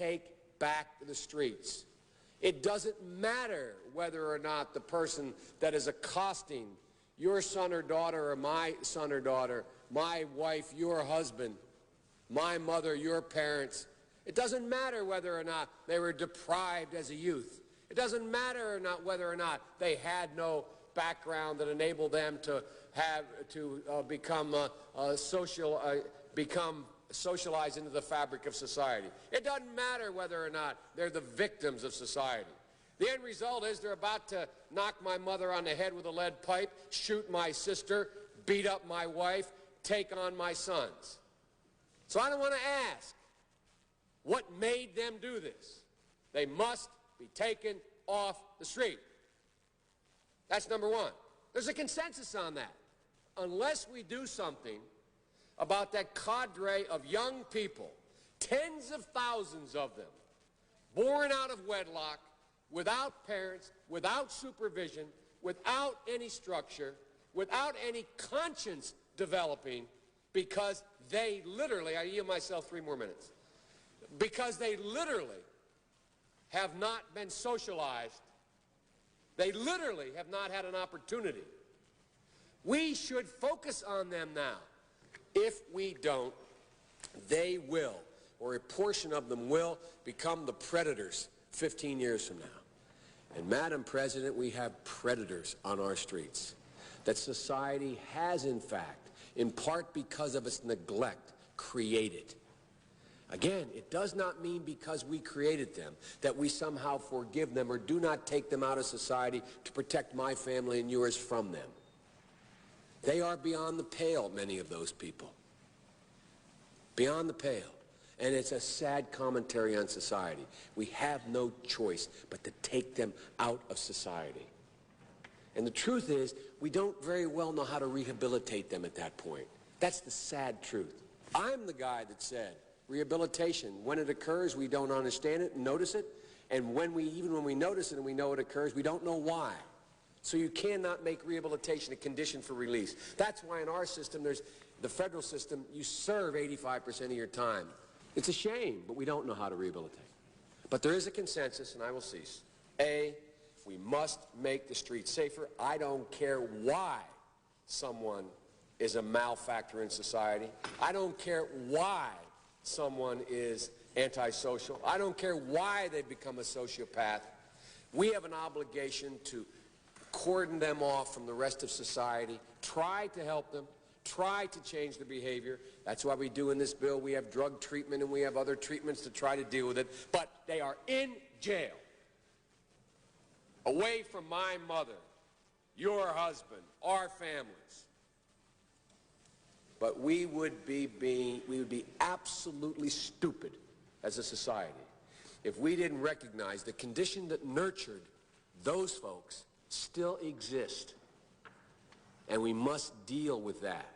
take back to the streets. It doesn't matter whether or not the person that is accosting your son or daughter or my son or daughter, my wife, your husband, my mother, your parents. It doesn't matter whether or not they were deprived as a youth. It doesn't matter whether or not they had no background that enabled them to become socialized into the fabric of society. It doesn't matter whether or not they're the victims of society. The end result is they're about to knock my mother on the head with a lead pipe, shoot my sister, beat up my wife, take on my sons. So I don't want to ask what made them do this. They must be taken off the street. That's number one. There's a consensus on that. Unless we do something about that cadre of young people, tens of thousands of them, born out of wedlock, without parents, without supervision, without any structure, without any conscience developing, because they literally, I yield myself 3 more minutes, because they literally have not been socialized. They literally have not had an opportunity. We should focus on them now. If we don't, they will, or a portion of them will, become the predators 15 years from now. And Madam President, we have predators on our streets that society has, in fact, in part because of its neglect, created. Again, it does not mean because we created them that we somehow forgive them or do not take them out of society to protect my family and yours from them. They are beyond the pale, many of those people. Beyond the pale. And it's a sad commentary on society. We have no choice but to take them out of society. And the truth is, we don't very well know how to rehabilitate them at that point. That's the sad truth. I'm the guy that said, rehabilitation, when it occurs, we don't understand it and notice it. And even when we notice it and we know it occurs, we don't know why. So you cannot make rehabilitation a condition for release. That's why in our system, the federal system, you serve 85% of your time. It's a shame, but we don't know how to rehabilitate. But there is a consensus, and I will cease. A, we must make the streets safer. I don't care why someone is a malfactor in society. I don't care why someone is antisocial. I don't care why they become a sociopath. We have an obligation to cordon them off from the rest of society, try to help them, try to change their behavior. That's why we do in this bill. We have drug treatment and we have other treatments to try to deal with it. But they are in jail, away from my mother, your husband, our families. But we would be absolutely stupid as a society if we didn't recognize the condition that nurtured those folks still exist. And we must deal with that.